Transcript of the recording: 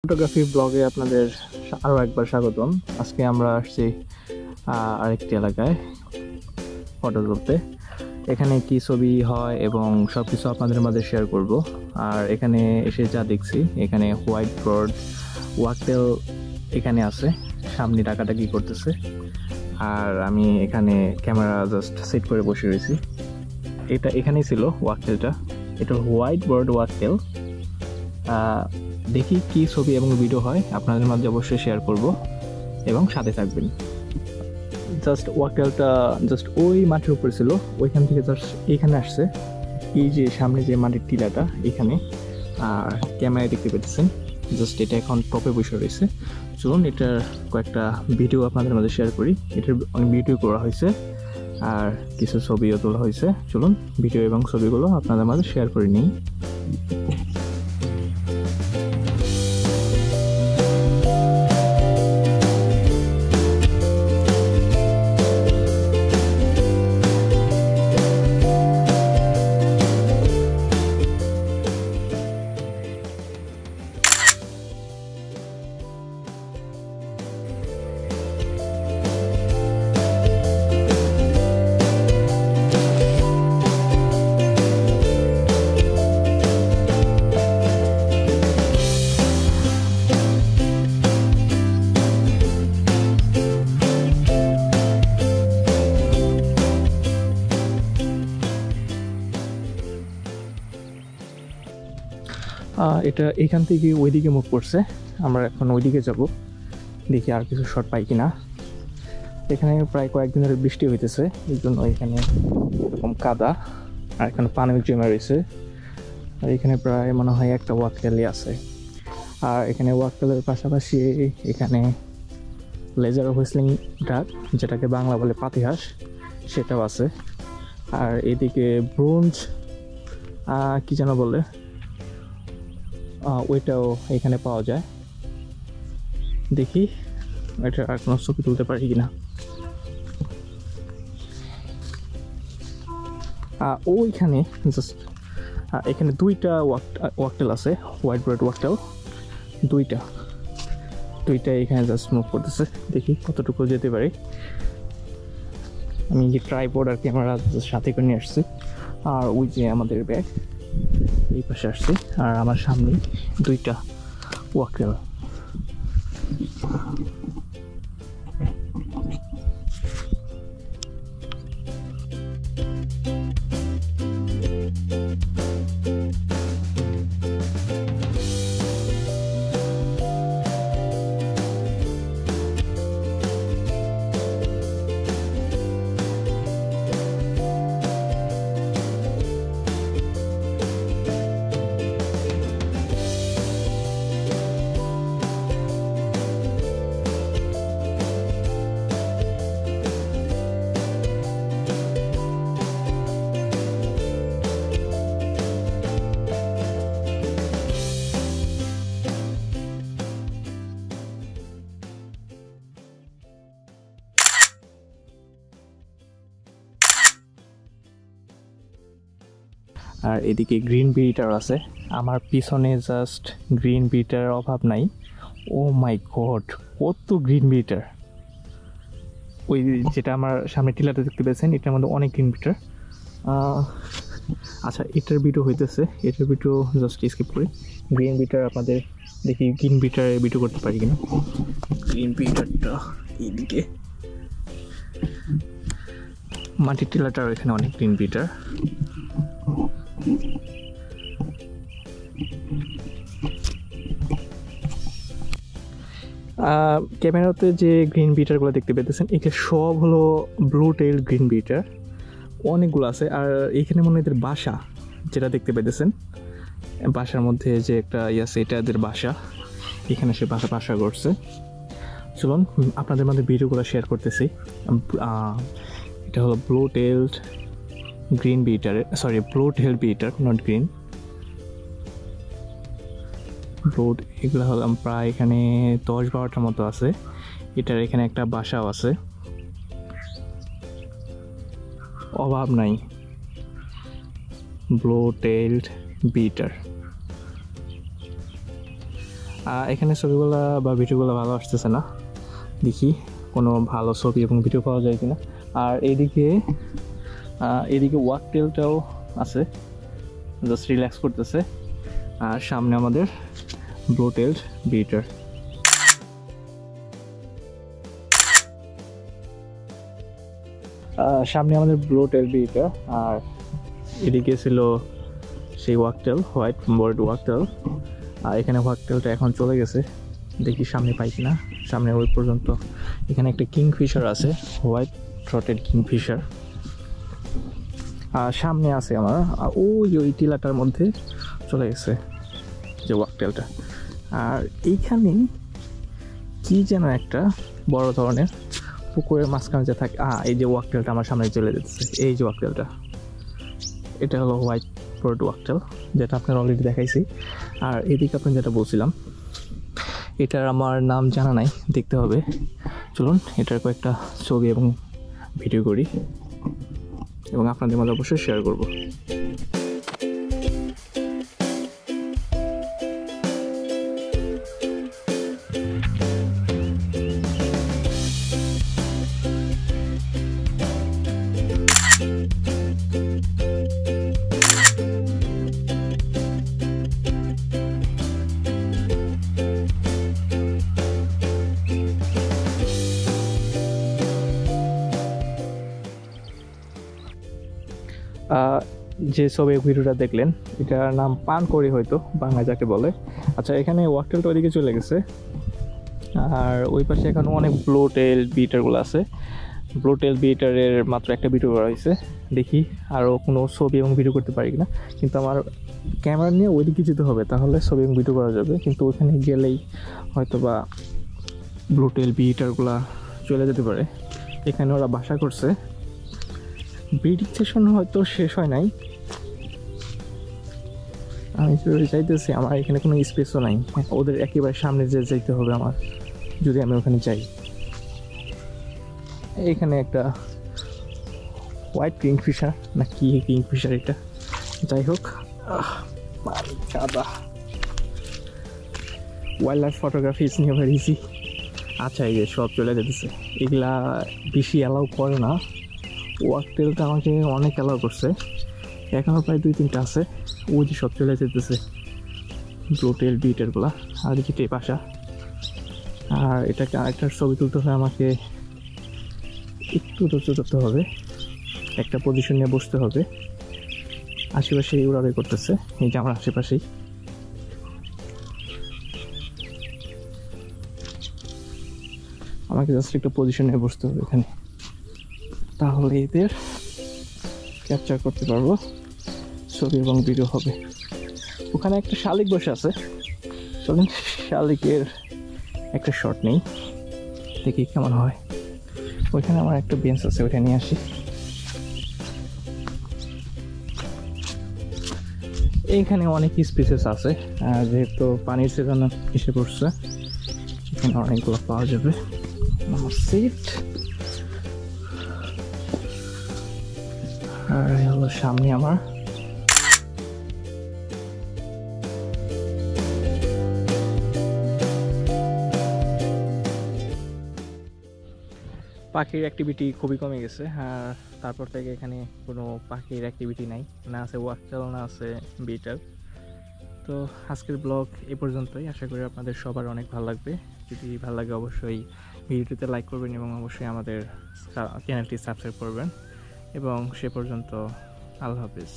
Photography ব্লগে আপনাদের আরও একবার স্বাগতম। আজকে আমরা আসছি আরেকটি এলাকায় ফটো তুলতে। এখানে কি ছবি হয় এবং সব কিছু আপনাদের মাঝে শেয়ার করব। আর এখানে এসে যা দেখছি, এখানে হোয়াইট বোর্ড ওয়াকটেল এখানে আছে, সামনে ডাকাডাকি করতেছে। আর আমি এখানে ক্যামেরা জাস্ট সেট করে বসে রয়েছি। এটা এখানেই ছিল ওয়াকটেলটা, এটা হোয়াইট বোর্ড ওয়াকটেল। দেখি কি ছবি এবং ভিডিও হয়, আপনাদের মাঝে অবশ্যই শেয়ার করব এবং সাথে থাকবেন। জাস্ট ওয়াকটেলটা জাস্ট ওই মাটির উপরে ছিল, ওইখান থেকে জাস্ট এইখানে আসছে, এই যে সামনে যে মাটির টিলাটা এখানে। আর ক্যামেরায় দেখতে পেতেছেন জাস্ট এটা এখন টপে বসে রয়েছে। চলুন এটার কয়েকটা ভিডিও আপনাদের মাঝে শেয়ার করি। এটার অনেক ভিডিও করা হয়েছে আর কিছু ছবিও তোলা হয়েছে। চলুন ভিডিও এবং ছবিগুলো আপনাদের মাঝে শেয়ার করে নিই। এটা এখান থেকে ওইদিকে মুভ করছে, আমরা এখন ওইদিকে যাব, দেখি আর কিছু শট পাই কিনা। এখানে প্রায় কয়েকদিন ধরে বৃষ্টি হইতেছে, এই জন্য এখানে এরকম কাদা আর এখানে পানি জমে রয়েছে। আর এখানে প্রায় মনে হয় একটা ওয়াকটেলই আছে। আর এখানে ওয়াকটেলের পাশাপাশি এখানে লেজার হুইসলিং ডাক, যেটাকে বাংলা বলে পাতিহাঁস, সেটাও আছে। আর এদিকে ব্রোঞ্জ কি যেন বলে, ওইটাও এখানে পাওয়া যায়। দেখি এটা আর কোনো ছবি তুলতে পারি কিনা। ওইখানে জাস্ট এখানে দুইটা ওয়াকটেল আছে, হোয়াইট বোর্ড ওয়াকটেল দুইটা এখানে জাস্ট মুভ করতেছে। দেখি কতটুকু যেতে পারি। আমি যে ট্রাইপড আর ক্যামেরা সাথে করে নিয়ে আসছি। আর ওই যে আমাদের ব্যাগ এই পাশে আসছে, আর আমার সামনে দুইটা ওয়াকটেল। আর এদিকে গ্রিন বিটার আছে, আমার পিছনে জাস্ট গ্রিন বিটার অভাব নাই। ও মাই গড, কত গ্রিন বিটার! ওই যেটা আমার সামনে টিলাতে দেখতে পেয়েছেন, এটার মধ্যে অনেক গ্রিন বিটার। আচ্ছা, এটার ভিডিও হইতেছে, এটার ভিডিও জাস্ট স্কিপ করি। গ্রিন বিটার আপনাদের দেখি গ্রিন বিটার ভিডিও করতে পারি কিনা। গ্রিন বিটারটা এইদিকে, মাটির টিলাটার এখানে অনেক গ্রিন বিটার। ক্যামেরাতে যে গ্রিন বিটারগুলো দেখতে পেতেছেন, এখানে সব হলো ব্লু টেইল গ্রিন বিটার, অনেকগুলো আছে। আর এখানে মনে হয় এদের বাসা, যেটা দেখতে পেতেছেন বাসার মধ্যে যে একটা আছে, এটা এদের বাসা, এখানে সে বাসা করছে। চলুন আপনাদের মধ্যে ভিডিওগুলো শেয়ার করতেছি। এটা হলো blue tailed green bitter, sorry blue tail bitter, not green. Road এগুলো হলো প্রায় এখানে 10-12টার মতো আছে। এটার এখানে একটা বাসাও আছে, অভাব নাই। Blue tailed bitter. এখানে ছবিগুলো বা ভিডিওগুলো ভালো আসতেছে না, দেখি কোনো ভালো ছবি এবং ভিডিও পাওয়া যায় কিনা। আর এদিকে ওয়াকটেলটাও আছে, জাস্ট রিল্যাক্স করতেছে। আর সামনে আমাদের ব্লু-টেলড বিটার। সামনে আমাদের ব্লু-টেলড বিটার, আর এদিকে ছিল সেই ওয়াকটেল, হোয়াইট বোর্ড ওয়াকটেল। আর এখানে ওয়াকটেলটা এখন চলে গেছে, দেখি সামনে পাই কিনা। সামনে ওই পর্যন্ত এখানে একটা কিংফিশার আছে, হোয়াইট থ্রোটেড কিংফিশার। আর সামনে আছে আমার ওই টিলাটার মধ্যে চলে গেছে যে ওয়াকটেলটা। আর এইখানে কি যেন একটা বড় ধরনের পুকুরের মাঝখানে যে থাকে, এই যে ওয়াকটেলটা আমার সামনে চলে যেতেছে, এই যে ওয়াকটেলটা, এটা হলো হোয়াইট বোর্ড ওয়াকটেল, যেটা আপনার অলরেডি দেখাইছি। আর এদিকে আপনি যেটা বলছিলাম, এটার আমার নাম জানা নাই, দেখতে হবে। চলুন এটার কয়েকটা ছবি এবং ভিডিও করি এবং আপনাদের মাঝে অবশ্যই শেয়ার করব। যে ছবি ভিডিওটা দেখলেন, এটার নাম পানকড়ি, হয়তো বাংলা যাকে বলে। আচ্ছা, এখানে ওয়াকটেলটা ওইদিকে চলে গেছে, আর ওই পাশে এখন অনেক ব্লু-টেল বিটারগুলো আছে। ব্লু-টেল বিটারের মাত্র একটা ভিডিও করা হয়েছে, দেখি আরও কোনো ছবি এবং ভিডিও করতে পারি কিনা। কিন্তু আমার ক্যামেরা নিয়ে ওইদিকে যেতে হবে, তাহলে ছবি এবং ভিডিও করা যাবে। কিন্তু ওইখানে গেলেই হয়তো বা ব্লু-টেল বিটারগুলো চলে যেতে পারে। এখানে ওরা বাসা করছে, ব্রিডিং সেশন হয়তো শেষ হয় নাই। আমি চাইতেছি, আমার এখানে কোনো স্পেসও নাই, ওদের একেবারে সামনে যে যাইতে হবে আমার, যদি আমি ওখানে যাই। এখানে একটা হোয়াইট কিংফিশার না কি কিংফিশার এটা, যাই হোক, wild life photography is never easy. আচ্ছা, এই যে সব চলে যেতেছে, এগুলা বেশি অ্যালাউ করে না। ওয়াকটেলটা আমাকে অনেক অ্যালাউ করছে, এখনও প্রায় 2-3টা আছে। ওই যে সব চলে যেতেছে ব্লু-টেল বিটারগুলা। আর দেখি টেপ আসা, আর এটাকে আরেকটার ছবি তুলতে হলে আমাকে একটু ধৈর্য ধরতে হবে, একটা পজিশন নিয়ে বসতে হবে। আশেপাশে উড়াউড়ি করতেছে, এই যে আমার আশেপাশেই। আমাকে জাস্ট একটা পজিশন নিয়ে বসতে হবে এখানে, তাহলে এদের ক্যাপচার করতে পারবো, ছবি এবং ভিডিও হবে। ওখানে একটা শালিক বসে আছে, চলুন শালিকের একটা শট নেই, দেখি কেমন হয়। ওইখানে আমার একটা বেঞ্চ আছে, ওইটা নিয়ে আসি। এইখানে অনেক স্পিসেস আছে, যেহেতু পানির সিজন এসে পড়ছে, এখানে অনেকগুলো পাওয়া যাবে। আমার সিট, আর হলো সামনে আমার পাখির অ্যাক্টিভিটি খুবই কমে গেছে। আর তারপর থেকে এখানে কোনো পাখির অ্যাক্টিভিটি নাই, না আছে ওয়াকটেল, না আছে বিটার। তো আজকের ব্লগ এ পর্যন্তই, আশা করি আপনাদের সবার অনেক ভালো লাগবে। যদি ভালো লাগে অবশ্যই ভিডিওটিতে লাইক করবেন এবং অবশ্যই আমাদের চ্যানেলটি সাবস্ক্রাইব করবেন। এবং সে পর্যন্ত আল্লাহ হাফিজ।